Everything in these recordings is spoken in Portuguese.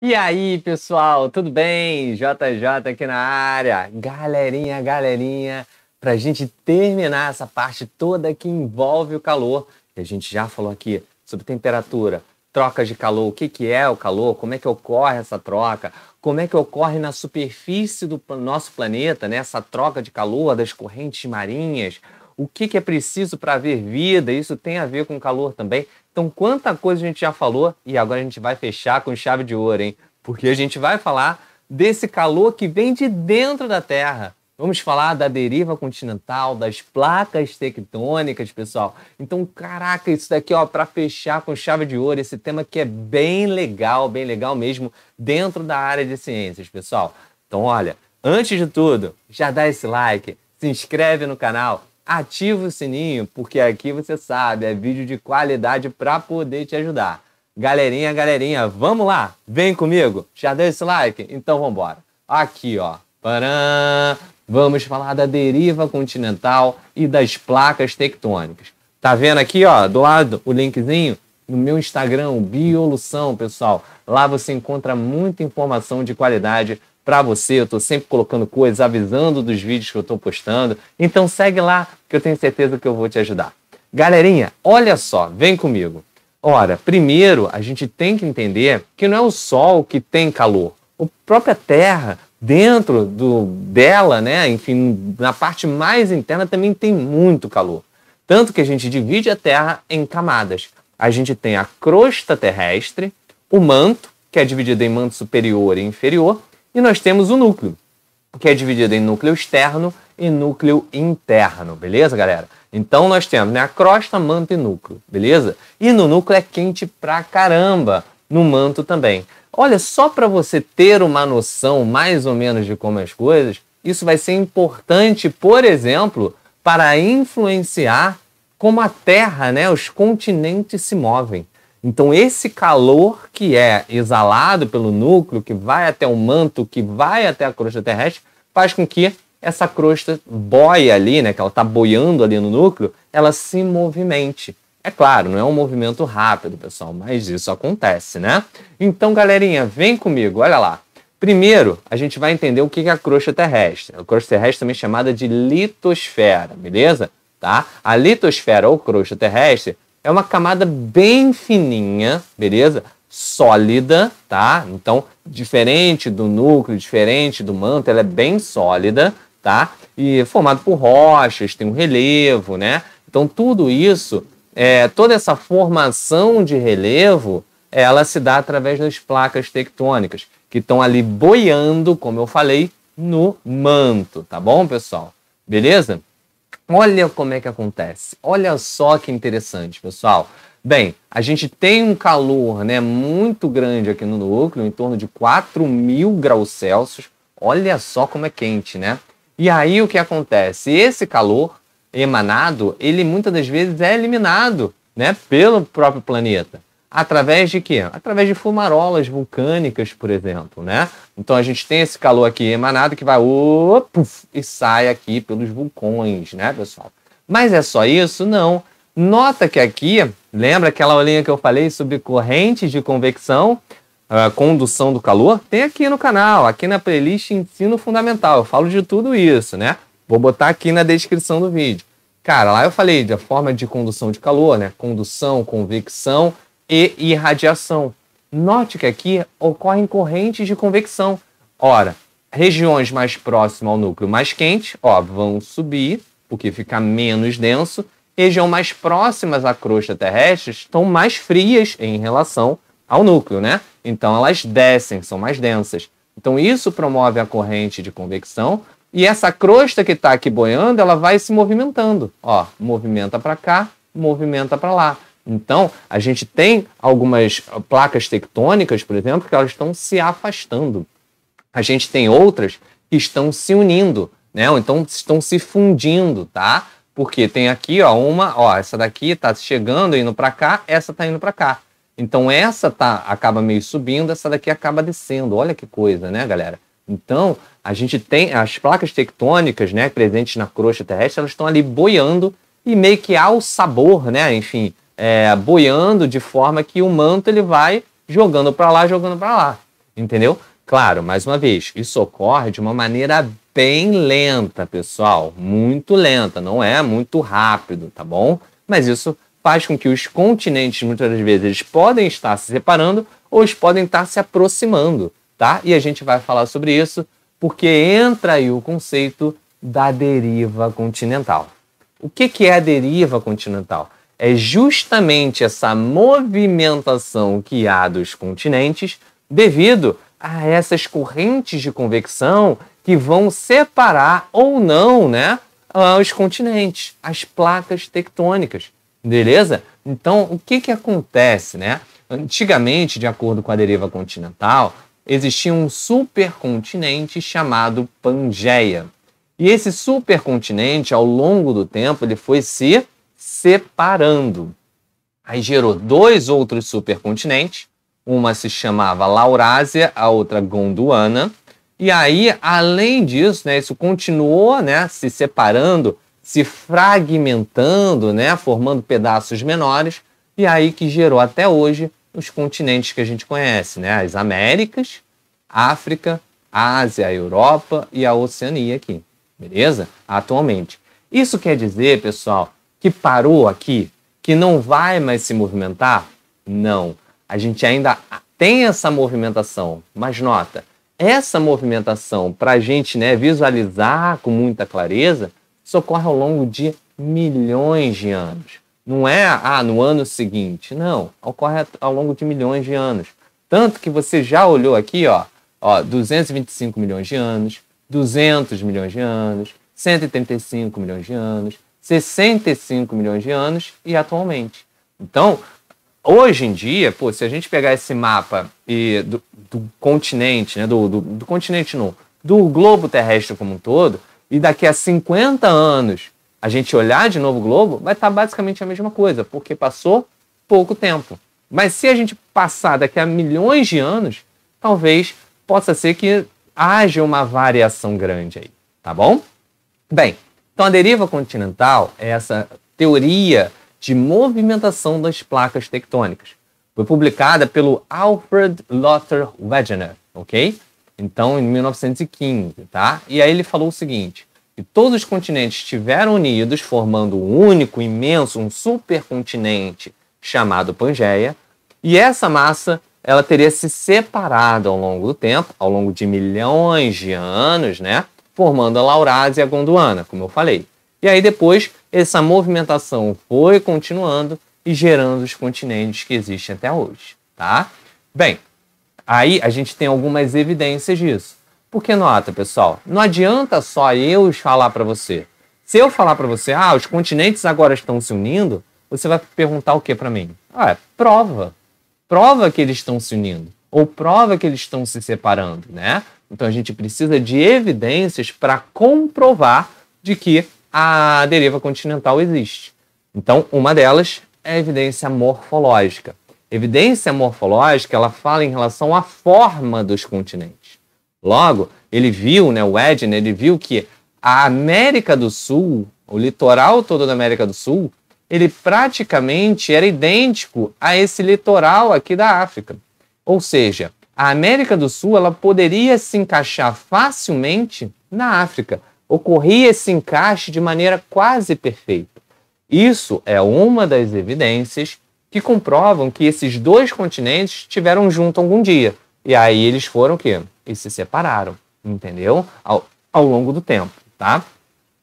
E aí, pessoal, tudo bem? JJ aqui na área. Galerinha, pra gente terminar essa parte toda que envolve o calor, que a gente já falou aqui sobre temperatura, trocas de calor, o que é o calor, como é que ocorre essa troca, como é que ocorre na superfície do nosso planeta, né? Essa troca de calor das correntes marinhas, o que é preciso para haver vida, isso tem a ver com calor também. Então, quanta coisa a gente já falou e agora a gente vai fechar com chave de ouro, hein? Porque a gente vai falar desse calor que vem de dentro da Terra. Vamos falar da deriva continental, das placas tectônicas, pessoal. Então, caraca, isso daqui, ó, para fechar com chave de ouro, esse tema que é bem legal mesmo, dentro da área de ciências, pessoal. Então, olha, antes de tudo, já dá esse like, se inscreve no canal, ativa o sininho, porque aqui você sabe, é vídeo de qualidade para poder te ajudar. Galerinha, vamos lá? Vem comigo? Já deu esse like? Então vamos embora. Aqui, ó. Param! Vamos falar da deriva continental e das placas tectônicas. Tá vendo aqui, ó, do lado, o linkzinho? No meu Instagram, Biolução, pessoal. Lá você encontra muita informação de qualidade para você. Eu tô sempre colocando coisas, avisando dos vídeos que eu tô postando. Então segue lá, que eu tenho certeza que eu vou te ajudar. Galerinha, olha só, vem comigo. Ora, primeiro a gente tem que entender que não é o Sol que tem calor. A própria Terra, dentro dela, né, enfim, na parte mais interna também tem muito calor. Tanto que a gente divide a Terra em camadas. A gente tem a crosta terrestre, o manto, que é dividido em manto superior e inferior, e nós temos o núcleo, que é dividido em núcleo externo e núcleo interno, beleza, galera? Então nós temos, né, a crosta, manto e núcleo, beleza? E no núcleo é quente pra caramba, no manto também. Olha, só para você ter uma noção mais ou menos de como as coisas, isso vai ser importante, por exemplo, para influenciar como a Terra, né, os continentes se movem. Então esse calor que é exalado pelo núcleo, que vai até o manto, que vai até a crosta terrestre, faz com que essa crosta boia ali, né, que ela está boiando ali no núcleo, ela se movimente. É claro, não é um movimento rápido, pessoal, mas isso acontece, né? Então, galerinha, vem comigo, olha lá. Primeiro, a gente vai entender o que é a crosta terrestre. A crosta terrestre também é chamada de litosfera, beleza? Tá? A litosfera ou crosta terrestre é uma camada bem fininha, beleza? Sólida, tá? Então, diferente do núcleo, diferente do manto, ela é bem sólida, tá? E formado por rochas, tem um relevo, né? Então, tudo isso, toda essa formação de relevo, ela se dá através das placas tectônicas, que estão ali boiando, como eu falei, no manto, tá bom, pessoal? Beleza? Olha como é que acontece. Olha só que interessante, pessoal. Bem, a gente tem um calor, né, muito grande aqui no núcleo, em torno de 4.000 graus Celsius. Olha só como é quente, né? E aí o que acontece? Esse calor emanado, ele muitas das vezes é eliminado, né, pelo próprio planeta. Através de quê? Através de fumarolas vulcânicas, por exemplo, né? Então a gente tem esse calor aqui emanado que vai e sai aqui pelos vulcões, né, pessoal? Mas é só isso? Não. Nota que aqui, lembra aquela aulinha que eu falei sobre correntes de convecção, condução do calor? Tem aqui no canal, aqui na playlist Ensino Fundamental. Eu falo de tudo isso, né? Vou botar aqui na descrição do vídeo. Cara, lá eu falei da forma de condução de calor, né? Condução, convecção e irradiação. Note que aqui ocorrem correntes de convecção. Ora, regiões mais próximas ao núcleo mais quente, ó, vão subir, porque fica menos denso. Regiões mais próximas à crosta terrestre estão mais frias em relação ao núcleo, né? Então elas descem, são mais densas. Então isso promove a corrente de convecção e essa crosta que está aqui boiando, ela vai se movimentando. Ó, movimenta para cá, movimenta para lá. Então, a gente tem algumas placas tectônicas, por exemplo, que elas estão se afastando. A gente tem outras que estão se unindo, né? Ou então estão se fundindo, tá? Porque tem aqui, ó, essa daqui está chegando, indo para cá, essa está indo para cá. Então, essa acaba meio subindo, essa daqui acaba descendo. Olha que coisa, né, galera? Então, a gente tem as placas tectônicas, né, presentes na crosta terrestre, elas estão ali boiando e meio que ao sabor, né, enfim, boiando de forma que o manto ele vai jogando para lá, jogando para lá. entendeu? Claro, mais uma vez, isso ocorre de uma maneira bem lenta, pessoal, muito lenta, não é muito rápido, tá bom? Mas isso faz com que os continentes, muitas das vezes, eles podem estar se separando ou eles podem estar se aproximando, tá? E a gente vai falar sobre isso porque entra aí o conceito da deriva continental. O que é a deriva continental? É justamente essa movimentação que há dos continentes devido a essas correntes de convecção que vão separar ou não, né, os continentes, as placas tectônicas, beleza? Então, o que acontece, né? Antigamente, de acordo com a deriva continental, existia um supercontinente chamado Pangeia. E esse supercontinente, ao longo do tempo, ele foi se separando. Aí gerou dois outros supercontinentes. Uma se chamava Laurásia, a outra Gondwana. E aí, além disso, né, isso continuou, né, se separando, se fragmentando, né, formando pedaços menores. E aí que gerou até hoje os continentes que a gente conhece, né, as Américas, África, Ásia, a Europa e a Oceania aqui. Beleza? Atualmente. Isso quer dizer, pessoal, que parou aqui? Que não vai mais se movimentar? Não. A gente ainda tem essa movimentação, mas nota, essa movimentação, para a gente, né, visualizar com muita clareza, isso ocorre ao longo de milhões de anos. Não é no ano seguinte, não. Ocorre ao longo de milhões de anos. Tanto que você já olhou aqui, ó 225 milhões de anos, 200 milhões de anos, 135 milhões de anos, 65 milhões de anos e atualmente. Então, hoje em dia, se a gente pegar esse mapa do continente, né, do continente não, do globo terrestre como um todo, e daqui a 50 anos a gente olhar de novo o globo, vai estar basicamente a mesma coisa, porque passou pouco tempo. Mas se a gente passar daqui a milhões de anos, talvez possa ser que haja uma variação grande aí, tá bom? Bem, então a deriva continental é essa teoria de movimentação das placas tectônicas. Foi publicada pelo Alfred Lothar Wegener, ok? Então, em 1915, tá? E aí ele falou o seguinte, que todos os continentes estiveram unidos, formando um único, imenso, um supercontinente chamado Pangeia, e essa massa ela teria se separado ao longo do tempo, ao longo de milhões de anos, né? Formando a Laurásia e a Gondwana, como eu falei. E aí depois, essa movimentação foi continuando e gerando os continentes que existem até hoje, tá? Bem, aí a gente tem algumas evidências disso. Porque nota, pessoal, não adianta só eu falar para você. Se eu falar para você, os continentes agora estão se unindo, você vai perguntar o que para mim? Prova. Prova que eles estão se unindo. Ou prova que eles estão se separando, né? Então a gente precisa de evidências para comprovar de que a deriva continental existe. Então, uma delas é a evidência morfológica. Evidência morfológica, ela fala em relação à forma dos continentes. Logo, ele viu, né, o Wegener, ele viu que a América do Sul, o litoral todo da América do Sul, ele praticamente era idêntico a esse litoral aqui da África. Ou seja, a América do Sul ela poderia se encaixar facilmente na África. Ocorria esse encaixe de maneira quase perfeita. Isso é uma das evidências que comprovam que esses dois continentes estiveram juntos algum dia. E aí eles foram o quê? E se separaram, entendeu? Ao longo do tempo, tá?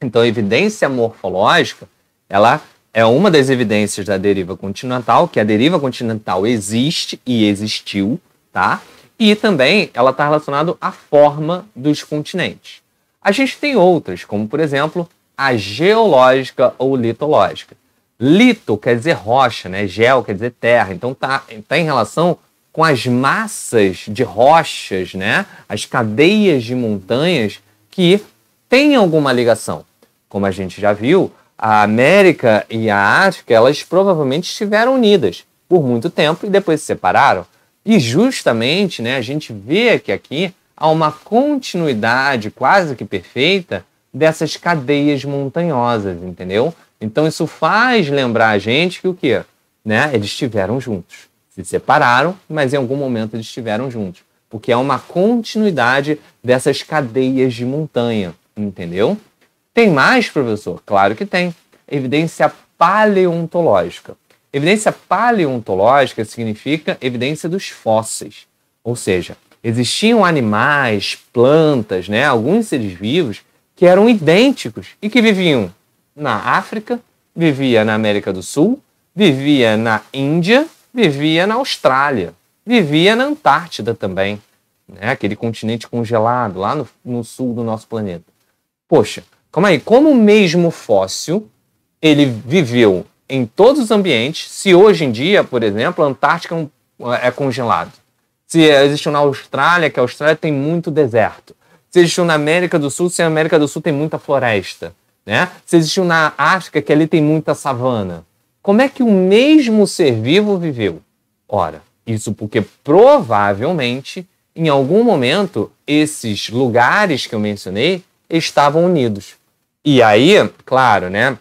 Então a evidência morfológica, ela é uma das evidências da deriva continental, que a deriva continental existe e existiu, tá? E também ela está relacionada à forma dos continentes. A gente tem outras, como por exemplo, a geológica ou litológica. Lito quer dizer rocha, né? Geo quer dizer terra. Então tá em relação com as massas de rochas, né? As cadeias de montanhas que têm alguma ligação. Como a gente já viu, a América e a África, elas provavelmente estiveram unidas por muito tempo e depois se separaram. E justamente, né, a gente vê que aqui há uma continuidade quase que perfeita dessas cadeias montanhosas, entendeu? Então isso faz lembrar a gente que o quê? Né? Eles estiveram juntos. Se separaram, mas em algum momento eles estiveram juntos. porque é uma continuidade dessas cadeias de montanha, entendeu? Tem mais, professor? Claro que tem. Evidência paleontológica. Evidência paleontológica significa evidência dos fósseis, ou seja, existiam animais, plantas, né, alguns seres vivos que eram idênticos e que viviam na África, vivia na América do Sul, vivia na Índia, vivia na Austrália, vivia na Antártida também, né, aquele continente congelado lá no sul do nosso planeta. Poxa, calma aí, como o mesmo fóssil, ele viveu em todos os ambientes, se hoje em dia, por exemplo, a Antártica é congelado. Se existiu na Austrália, que a Austrália tem muito deserto. Se existiu na América do Sul, se a América do Sul tem muita floresta. Né? Se existiu na África, que ali tem muita savana. Como é que o mesmo ser vivo viveu? Ora, isso porque provavelmente, em algum momento, esses lugares que eu mencionei estavam unidos. E aí, claro, né?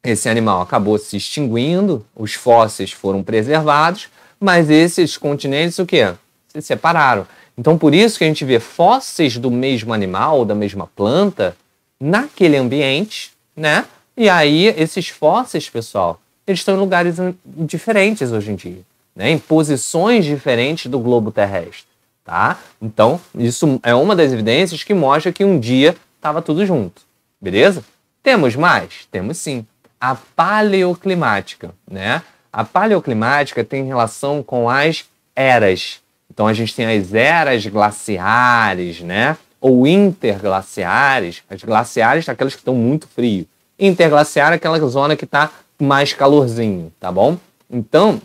Esse animal acabou se extinguindo, os fósseis foram preservados, mas esses continentes o quê? Se separaram. Então, por isso que a gente vê fósseis do mesmo animal, da mesma planta, naquele ambiente, né? E aí, esses fósseis, pessoal, eles estão em lugares diferentes hoje em dia, né? Em posições diferentes do globo terrestre, tá? Então, isso é uma das evidências que mostra que um dia estava tudo junto, beleza? Temos mais? Temos sim. A paleoclimática, né? A paleoclimática tem relação com as eras. Então, a gente tem as eras glaciares, né? Ou interglaciares. As glaciares são aquelas que estão muito frio. Interglaciar é aquela zona que está mais calorzinho, tá bom? Então,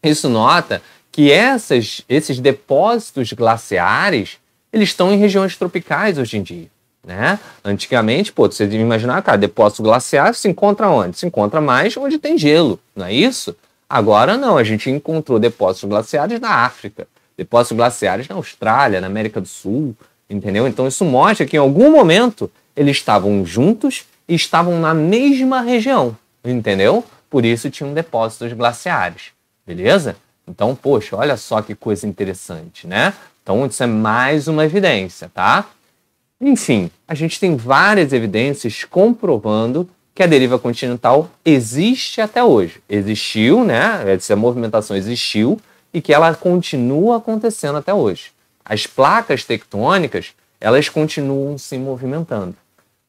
isso nota que esses depósitos glaciares, eles estão em regiões tropicais hoje em dia, né? Antigamente, pô, você deve imaginar, cara, depósito glaciar se encontra onde? Se encontra mais onde tem gelo, não é isso? Agora não, a gente encontrou depósitos glaciares na África, depósitos glaciares na Austrália, na América do Sul, entendeu? Então isso mostra que em algum momento eles estavam juntos e estavam na mesma região, entendeu? Por isso tinham depósitos glaciares, beleza? Então, poxa, olha só que coisa interessante, né? Então isso é mais uma evidência, tá? Enfim, a gente tem várias evidências comprovando que a deriva continental existe até hoje. Existiu, né? Essa movimentação existiu e que ela continua acontecendo até hoje. As placas tectônicas, elas continuam se movimentando.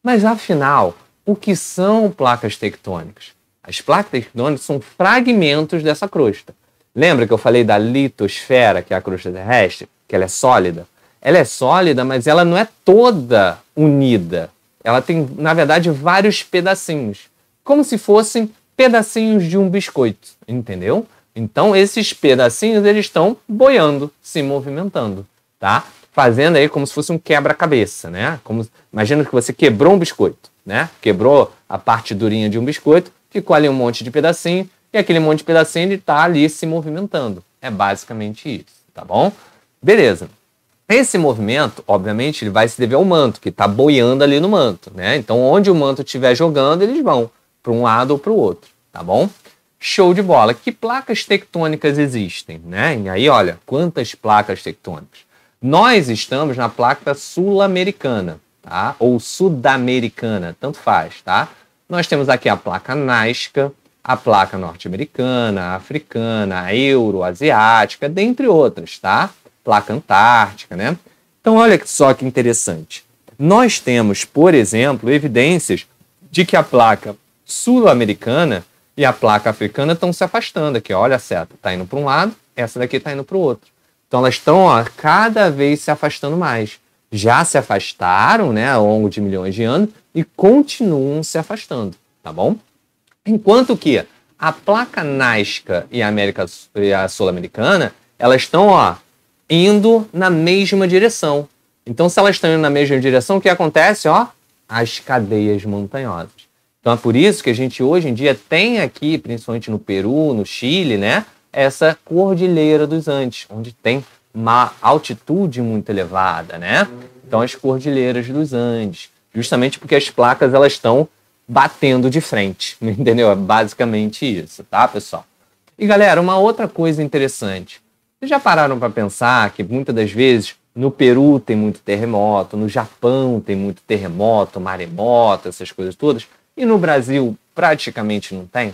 Mas, afinal, o que são placas tectônicas? As placas tectônicas são fragmentos dessa crosta. Lembra que eu falei da litosfera, que é a crosta terrestre, que ela é sólida? Ela é sólida, mas ela não é toda unida. Ela tem, na verdade, vários pedacinhos, como se fossem pedacinhos de um biscoito, entendeu? Então, esses pedacinhos, eles estão boiando, se movimentando, tá? Fazendo aí como se fosse um quebra-cabeça, né? Imagina que você quebrou um biscoito, né? Quebrou a parte durinha de um biscoito, ficou ali um monte de pedacinho, e aquele monte de pedacinho, ele tá ali se movimentando. É basicamente isso, tá bom? Beleza. Esse movimento, obviamente, ele vai se dever ao manto, que está boiando ali no manto, né? Então, onde o manto estiver jogando, eles vão para um lado ou para o outro, tá bom? Show de bola. Que placas tectônicas existem, né? E aí, olha, quantas placas tectônicas. Nós estamos na placa sul-americana, tá? Ou sudamericana, tanto faz, tá? Nós temos aqui a placa Nazca, a placa norte-americana, a africana, a euroasiática, dentre outras, tá? Placa antártica, né? Então, olha só que interessante. Nós temos, por exemplo, evidências de que a placa sul-americana e a placa africana estão se afastando aqui. Olha a seta, está indo para um lado, essa daqui está indo para o outro. Então, elas estão, ó, cada vez se afastando mais. Já se afastaram, né, ao longo de milhões de anos e continuam se afastando, tá bom? Enquanto que a placa Nazca e a sul-americana, elas estão, ó, indo na mesma direção. Então, se elas estão indo na mesma direção, o que acontece? Ó, as cadeias montanhosas. Então, é por isso que a gente hoje em dia tem aqui, principalmente no Peru, no Chile, né, essa Cordilheira dos Andes, onde tem uma altitude muito elevada, né? Então, as Cordilheiras dos Andes, justamente porque as placas elas estão batendo de frente, entendeu? É basicamente isso, tá, pessoal? E, galera, uma outra coisa interessante. Vocês já pararam para pensar que muitas das vezes no Peru tem muito terremoto, no Japão tem muito terremoto, maremoto, essas coisas todas, e no Brasil praticamente não tem?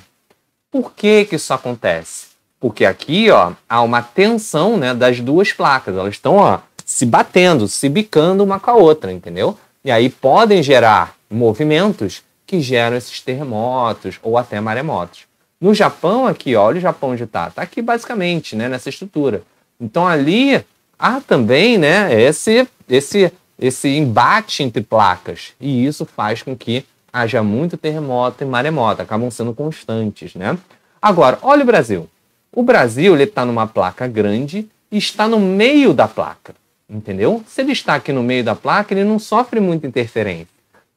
Por que que isso acontece? Porque aqui, ó, há uma tensão, né, das duas placas, elas estão, ó, se batendo, se bicando uma com a outra, entendeu? E aí podem gerar movimentos que geram esses terremotos ou até maremotos. No Japão aqui, ó, olha o Japão onde está. Está aqui basicamente, né, nessa estrutura. Então ali há também, né, esse embate entre placas. E isso faz com que haja muito terremoto e maremoto. Acabam sendo constantes, né? Agora, olha o Brasil. O Brasil está numa placa grande e está no meio da placa. Entendeu? Se ele está aqui no meio da placa, ele não sofre muita interferência.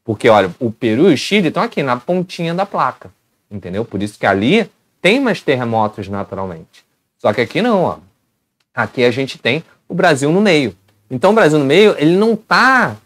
Porque, olha, o Peru e o Chile estão aqui na pontinha da placa. Entendeu? Por isso que ali tem mais terremotos naturalmente. Só que aqui não, ó. Aqui a gente tem o Brasil no meio. Então o Brasil no meio, ele não está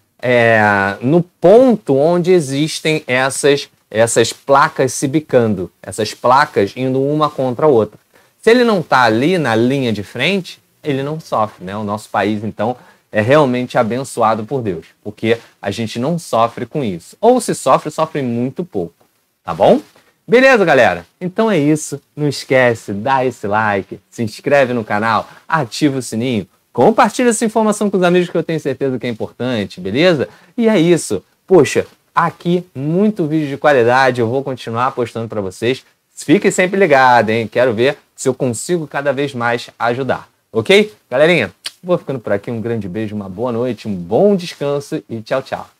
no ponto onde existem essas placas se bicando, essas placas indo uma contra a outra. Se ele não está ali na linha de frente, ele não sofre, né? O nosso país, então, é realmente abençoado por Deus, porque a gente não sofre com isso. Ou se sofre, sofre muito pouco, tá bom? Beleza, galera? Então é isso. Não esquece, dá esse like, se inscreve no canal, ativa o sininho, compartilha essa informação com os amigos que eu tenho certeza que é importante, beleza? E é isso. Poxa, aqui muito vídeo de qualidade, eu vou continuar postando para vocês. Fiquem sempre ligados, hein? Quero ver se eu consigo cada vez mais ajudar. Ok? Galerinha, vou ficando por aqui. Um grande beijo, uma boa noite, um bom descanso e tchau, tchau.